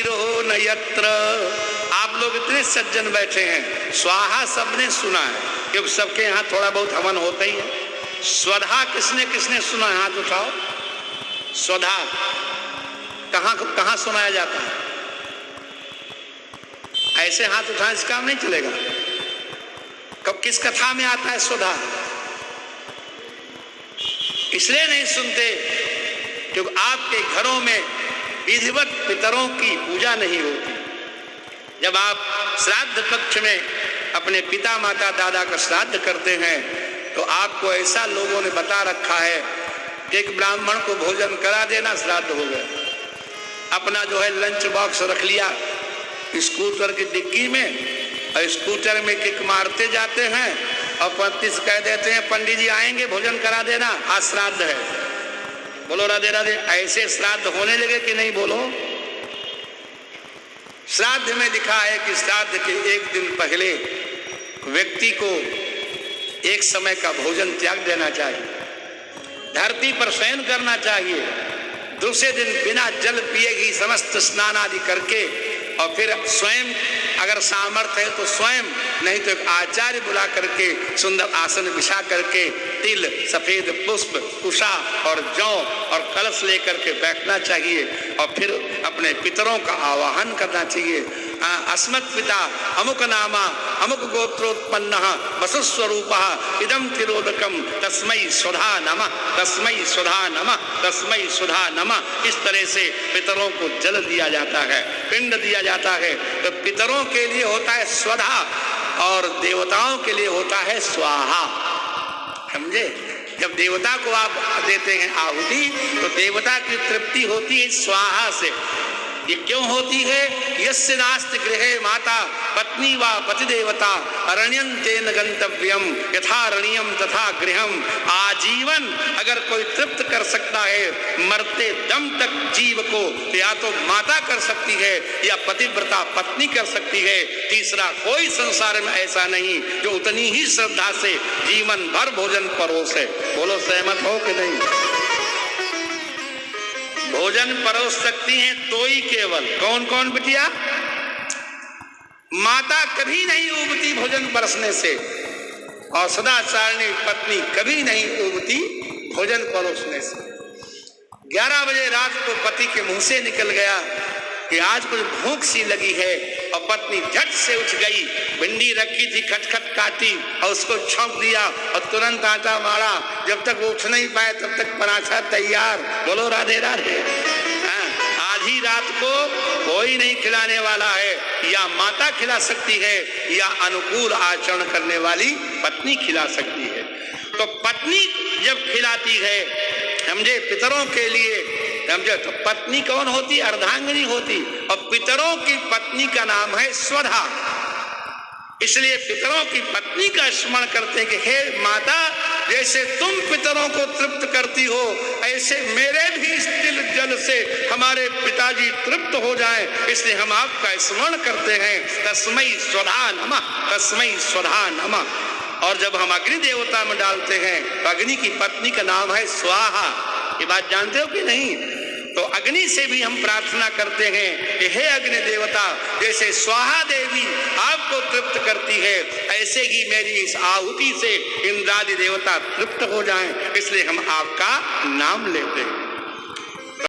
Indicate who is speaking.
Speaker 1: वीरो न यत्र। आप लोग इतने सज्जन बैठे हैं, स्वाहा सबने सुना है, क्योंकि सबके यहाँ थोड़ा बहुत हवन होता ही है। स्वधा किसने किसने सुना है? हाथ उठाओ। स्वधा कहाँ कहाँ सुनाया जाता है? ऐसे हाथ उठाने से काम नहीं चलेगा। कब किस कथा में आता है स्वधा? इसलिए नहीं सुनते क्योंकि आपके घरों में विधिवत पितरों की पूजा नहीं होती। जब आप श्राद्ध पक्ष में अपने पिता माता दादा का श्राद्ध करते हैं तो आपको ऐसा लोगों ने बता रखा है कि एक ब्राह्मण को भोजन करा देना, श्राद्ध हो गया। अपना जो है लंच बॉक्स रख लिया स्कूटर की डिक्की में और स्कूटर में किक मारते जाते हैं और पति से कह देते हैं पंडित जी आएंगे भोजन करा देना, आज श्राद्ध है। बोलो राधे राधे। ऐसे श्राद्ध होने लगे कि नहीं? बोलो। श्राद्ध में लिखा है कि श्राद्ध के एक दिन पहले व्यक्ति को एक समय का भोजन त्याग देना चाहिए, धरती पर शयन करना चाहिए, दूसरे दिन बिना जल पिए ही समस्त स्नान आदि करके और फिर स्वयं अगर सामर्थ्य है तो स्वयं, नहीं तो एक आचार्य बुला करके सुंदर आसन बिछा करके तिल, सफेद पुष्प, कुशा और जौ और कलश लेकर के बैठना चाहिए और फिर अपने पितरों का आवाहन करना चाहिए। अस्मत् पिता अमुक नामा अमुक गोत्रोत्पन्न वसुस्वरूप इदम तिरोदकम तस्मै स्वधा नमः, तस्मै स्वधा नमः, तस्मै स्वधा नमः। इस तरह से पितरों को जल दिया जाता है, पिंड दिया जाता है। तो पितरों के लिए होता है स्वधा और देवताओं के लिए होता है स्वाहा। समझे? जब देवता को आप देते हैं आहुति तो देवता की तृप्ति होती है स्वाहा से। ये क्यों होती है? यस्य नास्ति गृहे माता पत्नी वा पतिदेवता अरण्यं तेन गंतव्यम यथा अरण्यम तथा गृहम। आजीवन अगर कोई तृप्त कर सकता है मरते दम तक जीव को, तो या तो माता कर सकती है या पतिव्रता पत्नी कर सकती है। तीसरा कोई संसार में ऐसा नहीं जो उतनी ही श्रद्धा से जीवन भर भोजन परोसे। बोलो सहमत हो कि नहीं? भोजन परोस सकती हैं तो ही केवल। कौन कौन बिटिया? माता कभी नहीं उबती भोजन परसने से और सदाचारिणी पत्नी कभी नहीं उबती भोजन परोसने से। 11 बजे रात को पति के मुंह से निकल गया कि आज कुछ भूख सी लगी है और पत्नी झट से उठ गई, भिंडी रखी थी खटखट काटी और उसको छौंक दिया और तुरंत आटा मारा। जब तक वो उठ नहीं पाए तब तक पराठा तैयार। बोलो राधे राधे। आधी रात को कोई नहीं खिलाने वाला है, या माता खिला सकती है या अनुकूल आचरण करने वाली पत्नी खिला सकती है। तो पत्नी जब खिलाती है समझे पितरों के लिए, समझे, तो पत्नी कौन होती? अर्धांगिनी होती। और पितरों की पत्नी का नाम है स्वधा। इसलिए पितरों की पत्नी का स्मरण करते हैं कि हे माता, जैसे तुम पितरों को तृप्त करती हो ऐसे मेरे भी इस तिल जल से हमारे पिताजी तृप्त हो जाएं, इसलिए हम आपका स्मरण करते हैं। तस्मै स्वधा नमः, तस्मै स्वधा नमः। और जब हम अग्नि देवता में डालते हैं तो अग्नि की पत्नी का नाम है स्वाहा। ये बात जानते हो कि नहीं? तो अग्नि से भी हम प्रार्थना करते हैं कि हे अग्नि देवता, जैसे स्वाहा देवी आपको तृप्त करती है ऐसे ही मेरी इस आहुति से इंद्रादि देवता तृप्त हो जाएं, इसलिए हम आपका नाम लेते हैं।